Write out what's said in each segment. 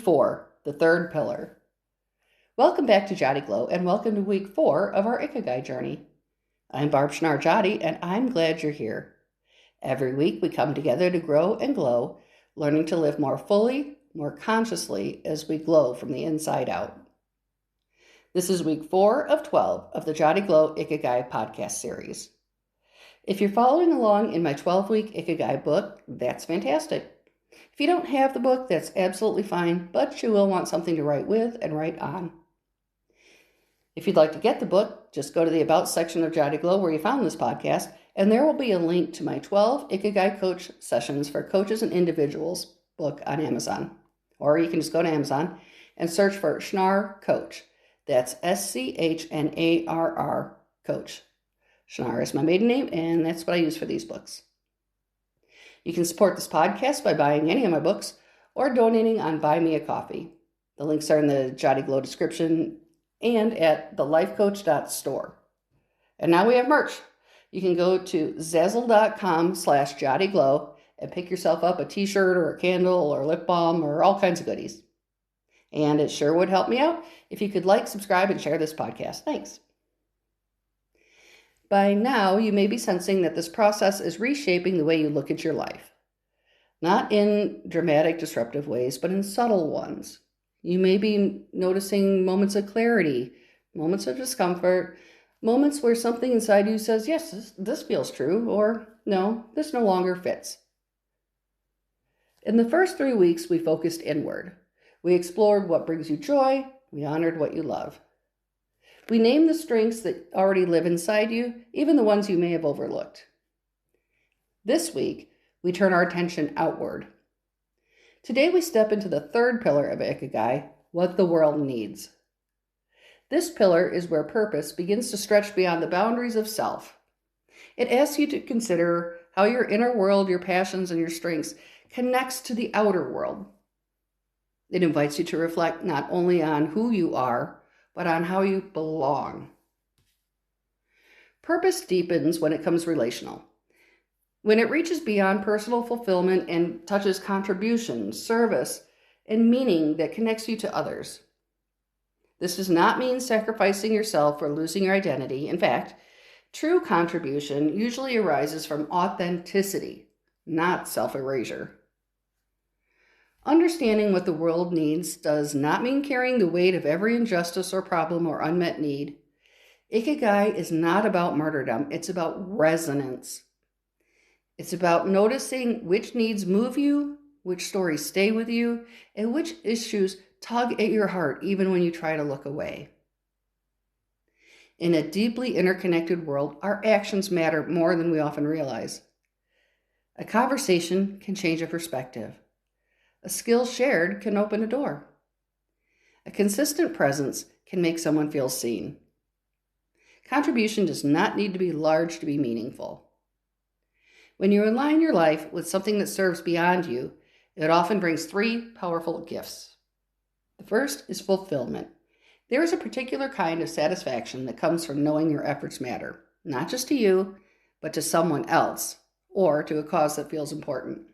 4, the third pillar. Welcome back to Giatti Glow, and welcome to week 4 of our Ikigai journey. I'm Barb Giatti, and I'm glad you're here. Every week we come together to grow and glow, learning to live more fully, more consciously as we glow from the inside out. This is week 4 of 12 of the Giatti Glow Ikigai podcast series. If you're following along in my 12-week Ikigai book, that's fantastic. If you don't have the book, that's absolutely fine, but you will want something to write with and write on. If you'd like to get the book, just go to the About section of Giatti Glow where you found this podcast, and there will be a link to my 12 Ikigai Coach Sessions for Coaches and Individuals book on Amazon. Or you can just go to Amazon and search for Schnarr Coach. That's Schnarr Coach. Schnarr is my maiden name, and that's what I use for these books. You can support this podcast by buying any of my books or donating on Buy Me a Coffee. The links are in the Giatti Glow description and at thelifecoach.store. And now we have merch. You can go to zazzle.com/JottiGlow and pick yourself up a t-shirt or a candle or lip balm or all kinds of goodies. And it sure would help me out if you could like, subscribe, and share this podcast. Thanks. By now, you may be sensing that this process is reshaping the way you look at your life. Not in dramatic, disruptive ways, but in subtle ones. You may be noticing moments of clarity, moments of discomfort, moments where something inside you says, yes, this feels true, or no, this no longer fits. In the first 3 weeks, we focused inward. We explored what brings you joy. We honored what you love. We named the strengths that already live inside you, even the ones you may have overlooked. This week, we turn our attention outward. Today, we step into the third pillar of Ikigai, what the world needs. This pillar is where purpose begins to stretch beyond the boundaries of self. It asks you to consider how your inner world, your passions, and your strengths connects to the outer world. It invites you to reflect not only on who you are, but on how you belong. Purpose deepens when it becomes relational. When it reaches beyond personal fulfillment and touches contribution, service, and meaning that connects you to others. This does not mean sacrificing yourself or losing your identity. In fact, true contribution usually arises from authenticity, not self-erasure. Understanding what the world needs does not mean carrying the weight of every injustice or problem or unmet need. Ikigai is not about martyrdom. It's about resonance. It's about noticing which needs move you, which stories stay with you, and which issues tug at your heart even when you try to look away. In a deeply interconnected world, our actions matter more than we often realize. A conversation can change a perspective. A skill shared can open a door. A consistent presence can make someone feel seen. Contribution does not need to be large to be meaningful. When you align your life with something that serves beyond you, it often brings 3 powerful gifts. The first is fulfillment. There is a particular kind of satisfaction that comes from knowing your efforts matter, not just to you, but to someone else, or to a cause that feels important.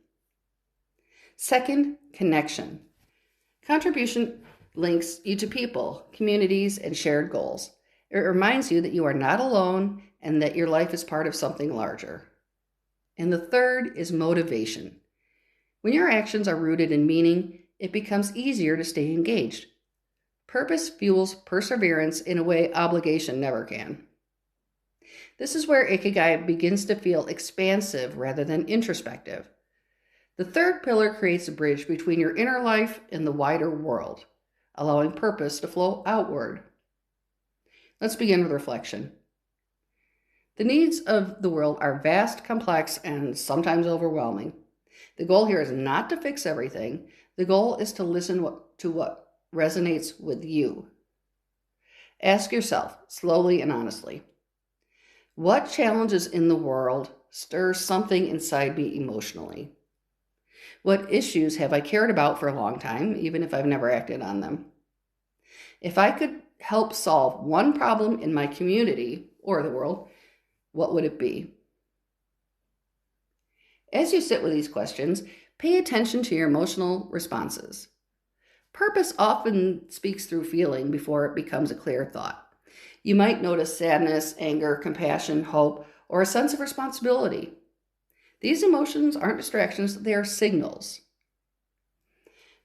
Second, connection. Contribution links you to people, communities, and shared goals. It reminds you that you are not alone and that your life is part of something larger. And the third is motivation. When your actions are rooted in meaning, it becomes easier to stay engaged. Purpose fuels perseverance in a way obligation never can. This is where Ikigai begins to feel expansive rather than introspective. The third pillar creates a bridge between your inner life and the wider world, allowing purpose to flow outward. Let's begin with reflection. The needs of the world are vast, complex, and sometimes overwhelming. The goal here is not to fix everything. The goal is to listen to what resonates with you. Ask yourself, slowly and honestly, what challenges in the world stir something inside me emotionally? What issues have I cared about for a long time, even if I've never acted on them? If I could help solve one problem in my community or the world, what would it be? As you sit with these questions, pay attention to your emotional responses. Purpose often speaks through feeling before it becomes a clear thought. You might notice sadness, anger, compassion, hope, or a sense of responsibility. These emotions aren't distractions, they are signals.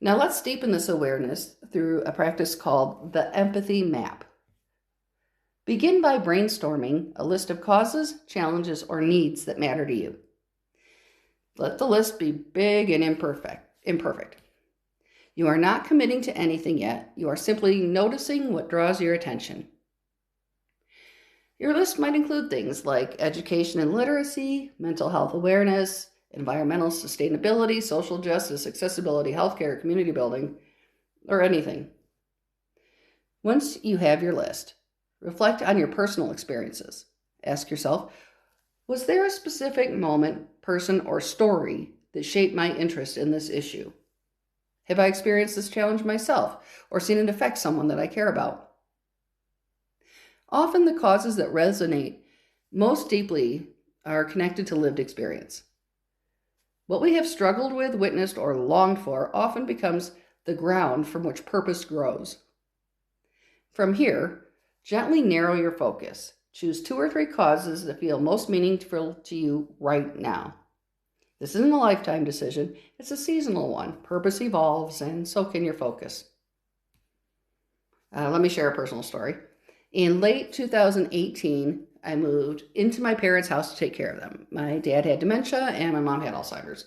Now let's deepen this awareness through a practice called the empathy map. Begin by brainstorming a list of causes, challenges, or needs that matter to you. Let the list be big and imperfect. You are not committing to anything yet. You are simply noticing what draws your attention. Your list might include things like education and literacy, mental health awareness, environmental sustainability, social justice, accessibility, healthcare, community building, or anything. Once you have your list, reflect on your personal experiences. Ask yourself, was there a specific moment, person, or story that shaped my interest in this issue? Have I experienced this challenge myself or seen it affect someone that I care about? Often the causes that resonate most deeply are connected to lived experience. What we have struggled with, witnessed, or longed for often becomes the ground from which purpose grows. From here, gently narrow your focus. Choose 2 or 3 causes that feel most meaningful to you right now. This isn't a lifetime decision, it's a seasonal one. Purpose evolves, and so can your focus. Let me share a personal story. In late 2018, I moved into my parents' house to take care of them. My dad had dementia, and my mom had Alzheimer's.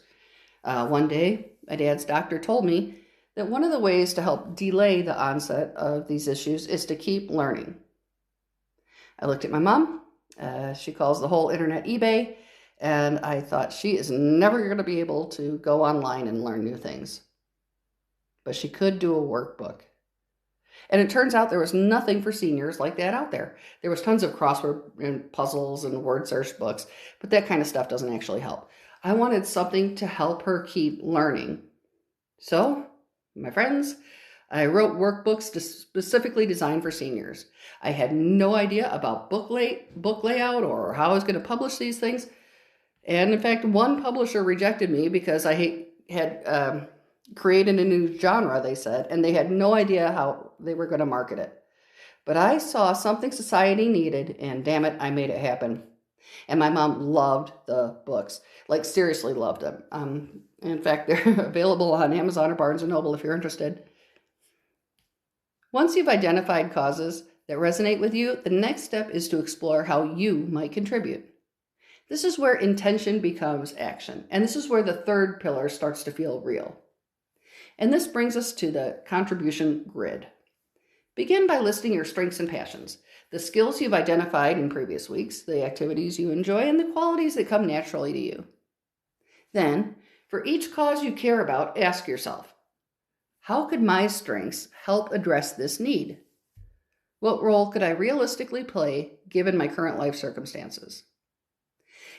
One day, my dad's doctor told me that one of the ways to help delay the onset of these issues is to keep learning. I looked at my mom. She calls the whole internet eBay. And I thought, she is never going to be able to go online and learn new things. But she could do a workbook. And it turns out there was nothing for seniors like that out there. There was tons of crossword and puzzles and word search books, but that kind of stuff doesn't actually help. I wanted something to help her keep learning. So, my friends, I wrote workbooks specifically designed for seniors. I had no idea about book layout or how I was going to publish these things. And in fact, one publisher rejected me because I had created a new genre, they said, and they had no idea how they were going to market it. But I saw something society needed, and damn it, I made it happen. And my mom loved the books, like seriously loved them. In fact, they're available on Amazon or Barnes & Noble if you're interested. Once you've identified causes that resonate with you, the next step is to explore how you might contribute. This is where intention becomes action, and this is where the third pillar starts to feel real. And this brings us to the contribution grid. Begin by listing your strengths and passions, the skills you've identified in previous weeks, the activities you enjoy, and the qualities that come naturally to you. Then, for each cause you care about, ask yourself, how could my strengths help address this need? What role could I realistically play given my current life circumstances?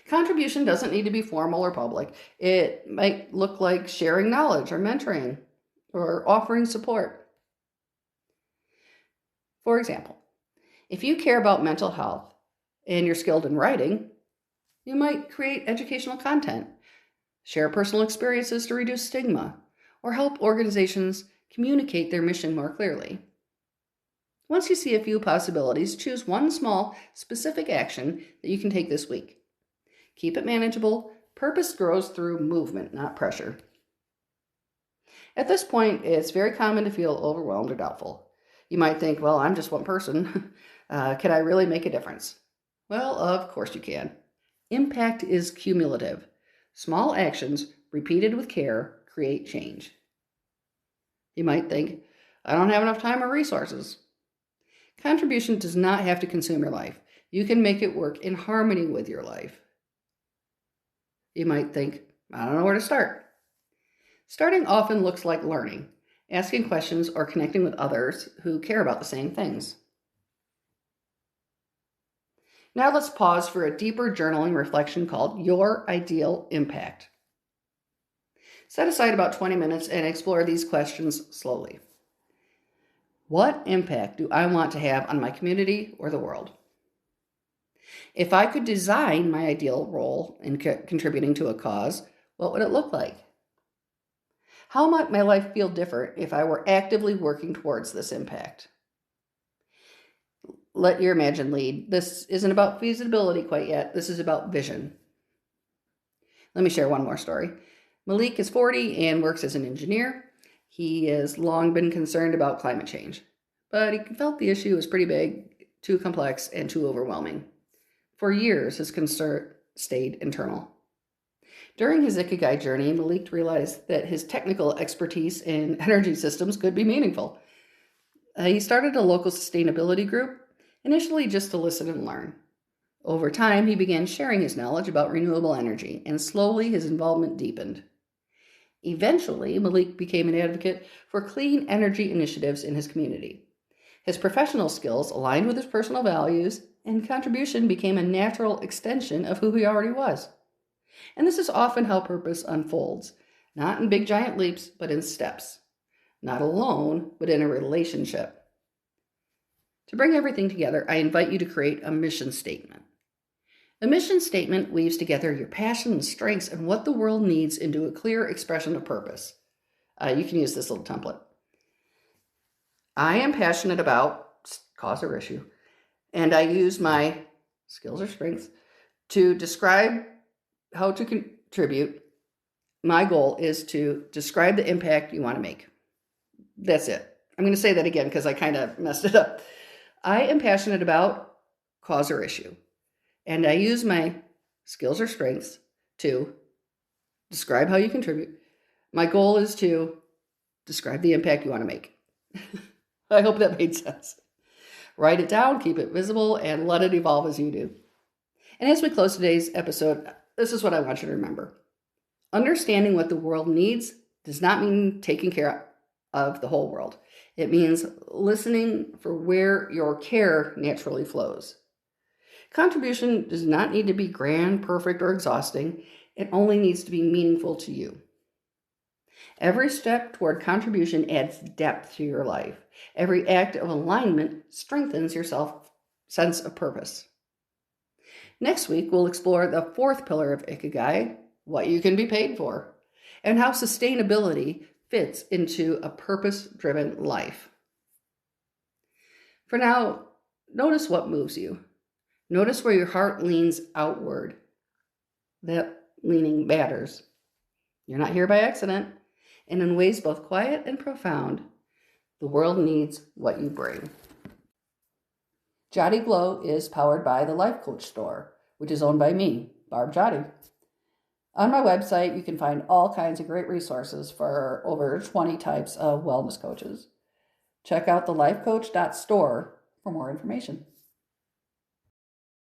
Contribution doesn't need to be formal or public. It might look like sharing knowledge or mentoring or offering support. For example, if you care about mental health and you're skilled in writing, you might create educational content, share personal experiences to reduce stigma, or help organizations communicate their mission more clearly. Once you see a few possibilities, choose one small, specific action that you can take this week. Keep it manageable. Purpose grows through movement, not pressure. At this point, it's very common to feel overwhelmed or doubtful. You might think, well, I'm just one person. Can I really make a difference? Well, of course you can. Impact is cumulative. Small actions, repeated with care, create change. You might think, I don't have enough time or resources. Contribution does not have to consume your life. You can make it work in harmony with your life. You might think, I don't know where to start. Starting often looks like learning, asking questions, or connecting with others who care about the same things. Now let's pause for a deeper journaling reflection called Your Ideal Impact. Set aside about 20 minutes and explore these questions slowly. What impact do I want to have on my community or the world? If I could design my ideal role in contributing to a cause, what would it look like? How might my life feel different if I were actively working towards this impact? Let your imagine lead. This isn't about feasibility quite yet. This is about vision. Let me share one more story. Malik is 40 and works as an engineer. He has long been concerned about climate change, but he felt the issue was pretty big, too complex, and too overwhelming. For years, his concern stayed internal. During his Ikigai journey, Malik realized that his technical expertise in energy systems could be meaningful. He started a local sustainability group, initially just to listen and learn. Over time, he began sharing his knowledge about renewable energy, and slowly his involvement deepened. Eventually, Malik became an advocate for clean energy initiatives in his community. His professional skills aligned with his personal values, and contribution became a natural extension of who he already was. And this is often how purpose unfolds, not in big giant leaps, but in steps. Not alone, but in a relationship. To bring everything together, I invite you to create a mission statement. A mission statement weaves together your passion and strengths and what the world needs into a clear expression of purpose. You can use this little template. I am passionate about cause or issue, and I use my skills or strengths to describe how to contribute. My goal is to describe the impact you want to make. That's it. I'm going to say that again because I kind of messed it up. I am passionate about cause or issue, and I use my skills or strengths to describe how you contribute. My goal is to describe the impact you want to make. I hope that made sense. Write it down, keep it visible, and let it evolve as you do. And as we close today's episode, this is what I want you to remember. Understanding what the world needs does not mean taking care of the whole world. It means listening for where your care naturally flows. Contribution does not need to be grand, perfect, or exhausting. It only needs to be meaningful to you. Every step toward contribution adds depth to your life. Every act of alignment strengthens your sense of purpose. Next week, we'll explore the fourth pillar of Ikigai, what you can be paid for, and how sustainability fits into a purpose-driven life. For now, notice what moves you. Notice where your heart leans outward. That leaning matters. You're not here by accident, and in ways both quiet and profound, the world needs what you bring. Giatti Glow is powered by the Life Coach Store, which is owned by me, Barb Giatti. On my website, you can find all kinds of great resources for over 20 types of wellness coaches. Check out thelifecoach.store for more information.